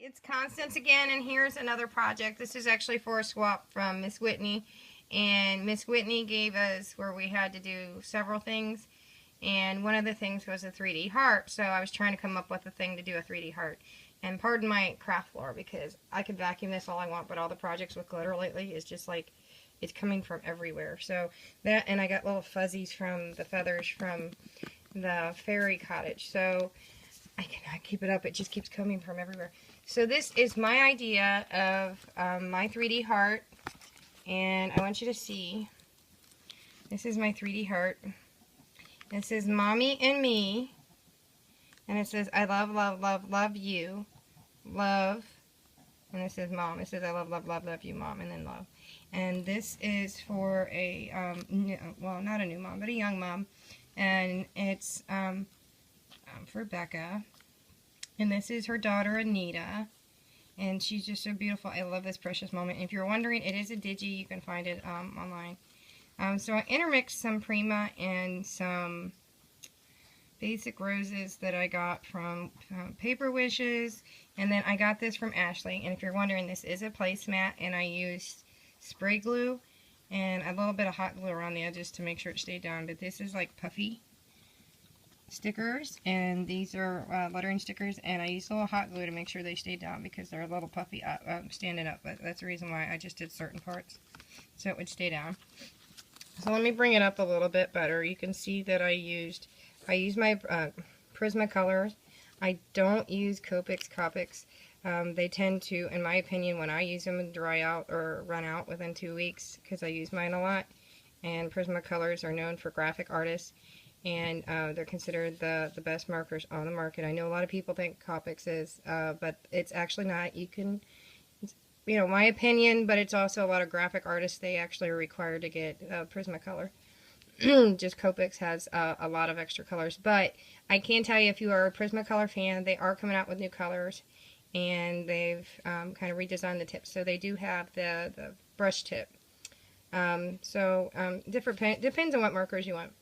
It's Constance again, and here's another project. This is actually forSwap from Ms Whitney, and Ms Whitney gave us where we had to do several things, and one of the things was a 3D heart. So I was trying to come up with a thing to do a 3D heart. And pardon my craft floor, because I could vacuum this all I want, but all the projects with glitter lately is just like it's coming from everywhere. So that, and I got little fuzzies from the feathers from the fairy cottage. So I cannot keep it up. It just keeps coming from everywhere. So this is my idea of my 3D heart. And I want you to see. This is my 3D heart. It says Mommy and Me. And it says I love, love, love, love you. Love. And it says Mom. It says I love, love, love, love you, Mom. And then love. And this is for a, well, not a new mom, but a young mom. And it's for Becca. And this is her daughter, Anita. And she's just so beautiful. I love this precious moment. And if you're wondering, it is a digi. You can find it online. So I intermixed some Prima and some basic roses that I got from Paper Wishes. And then I got this from Ashley. And if you're wondering, this is a placemat. And I used spray glue and a little bit of hot glue around the edges to make sure it stayed down. But this is like puffy stickers, and these are lettering stickers, and I used a little hot glue to make sure they stayed down because they're a little puffy standing up, but that's the reason why I just did certain parts so it would stay down. So let me bring it up a little bit better. You can see that I used my Prismacolors. I don't use Copics. They tend to, in my opinion, when I use them, dry out or run out within 2 weeks because I use mine a lot. And Prismacolors are known for graphic artists, and they're considered the best markers on the market. I know a lot of people think Copics is, but it's actually not. You can, you know, my opinion, but it's also a lot of graphic artists, they actually are required to get Prismacolor. Just Copics has a lot of extra colors, but I can tell you, if you are a Prismacolor fan, they are coming out with new colors, and they've kind of redesigned the tips. So they do have the brush tip. Different, depends on what markers you want.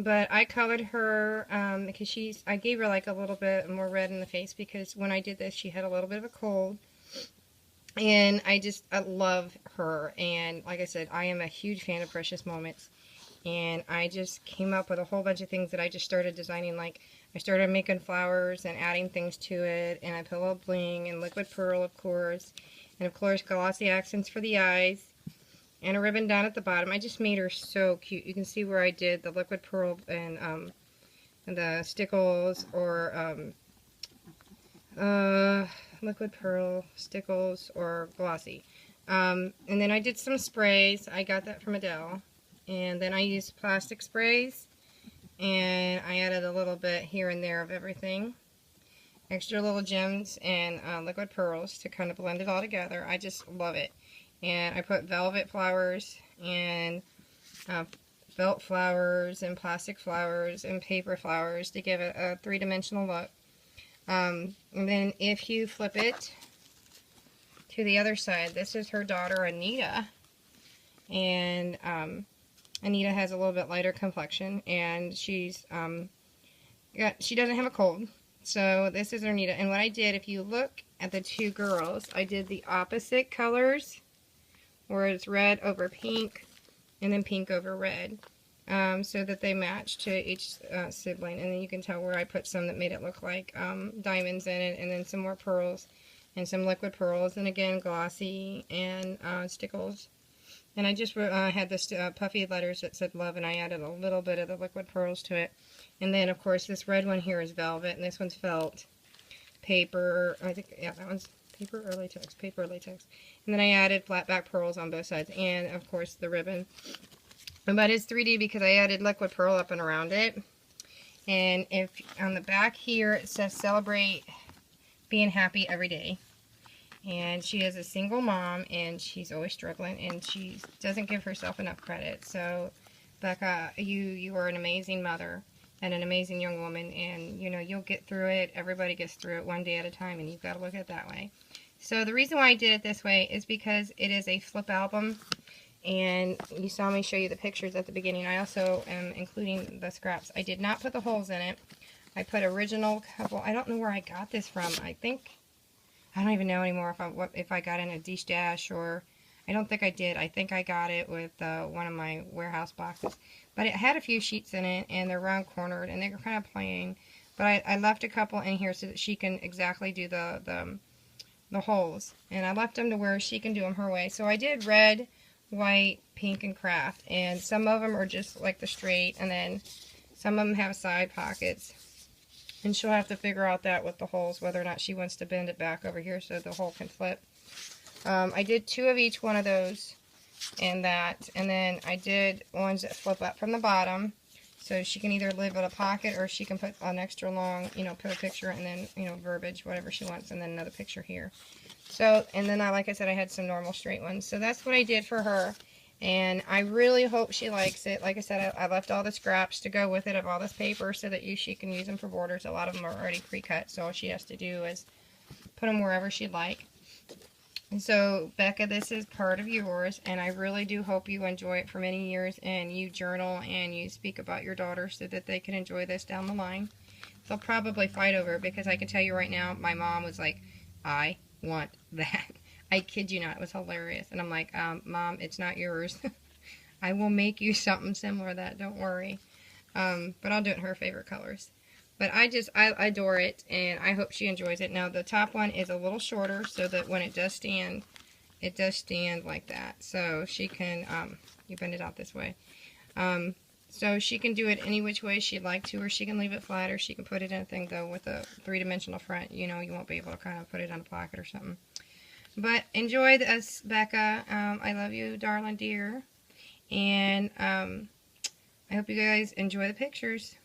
But I colored her because I gave her like a little bit more red in the face because when I did this, she had a little bit of a cold. And I love her. And like I said, I am a huge fan of Precious Moments. And I just came up with a whole bunch of things that I just started designing. Like, I started making flowers and adding things to it. And I put a little bling and liquid pearl, of course. And of course, glossy accents for the eyes. And a ribbon down at the bottom. I just made her so cute. You can see where I did the liquid pearl and the stickles, or liquid pearl, stickles, or glossy. And then I did some sprays. I got that from Adele. And then I used plastic sprays. And I added a little bit here and there of everything. Extra little gems and liquid pearls to kind of blend it all together. I just love it. And I put velvet flowers and felt flowers and plastic flowers and paper flowers to give it a three-dimensional look. And then if you flip it to the other side, this is her daughter Anita. And Anita has a little bit lighter complexion, and she doesn't have a cold. So this is Anita. And what I did, if you look at the two girls, I did the opposite colors, where it's red over pink, and then pink over red, so that they match to each sibling. And then you can tell where I put some that made it look like diamonds in it, and then some more pearls, and some liquid pearls, and again glossy, and stickles. And I just had this puffy letters that said love, and I added a little bit of the liquid pearls to it. And then, of course, this red one here is velvet, and this one's felt paper. I think, yeah, that one's paper or latex? Paper or latex. And then I added flat back pearls on both sides, and of course the ribbon. But it's 3D because I added liquid pearl up and around it. And if on the back here it says celebrate being happy every day. And she is a single mom, and she's always struggling, and she doesn't give herself enough credit. So Becca, you are an amazing mother and an amazing young woman, and you know, you'll get through it. Everybody gets through it one day at a time, and you've got to look at it that way. So the reason why I did it this way is because it is a flip album, and you saw me show you the pictures at the beginning. I also am including the scraps. I did not put the holes in it. I put original couple. I don't know where I got this from. I think I don't even know anymore if I got in a D-stash or I don't think I did. I think I got it with one of my warehouse boxes. But it had a few sheets in it, and they're round cornered, and they're kind of plain. But I left a couple in here so that she can exactly do the holes. And I left them to where she can do them her way. So I did red, white, pink, and craft. And some of them are just like the straight, and then some of them have side pockets. And she'll have to figure out that with the holes, whether or not she wants to bend it back over here so the hole can flip. I did 2 of each one of those and that. And then I did ones that flip up from the bottom. So she can either live in a pocket or she can put an extra long, you know, put a picture and then, you know, verbiage, whatever she wants, and then another picture here. So, and then like I said, I had some normal straight ones. So that's what I did for her. And I really hope she likes it. Like I said, I left all the scraps to go with it of all this paper so that she can use them for borders. A lot of them are already pre-cut, so all she has to do is put them wherever she'd like. And so, Becca, this is part of yours, and I really do hope you enjoy it for many years, and you journal and you speak about your daughter so that they can enjoy this down the line. They'll probably fight over it because I can tell you right now, my mom was like, I want that. I kid you not, it was hilarious. And I'm like, Mom, it's not yours. I will make you something similar to that, don't worry. But I'll do it in her favorite colors. But I adore it, and I hope she enjoys it. Now, the top one is a little shorter, so that when it does stand like that. So she can, you bend it out this way. So she can do it any which way she'd like to, or she can leave it flat, or she can put it in a thing, though, with a 3-dimensional front. You know, you won't be able to kind of put it on a pocket or something. But enjoy this, Becca. I love you, darling dear. And I hope you guys enjoy the pictures.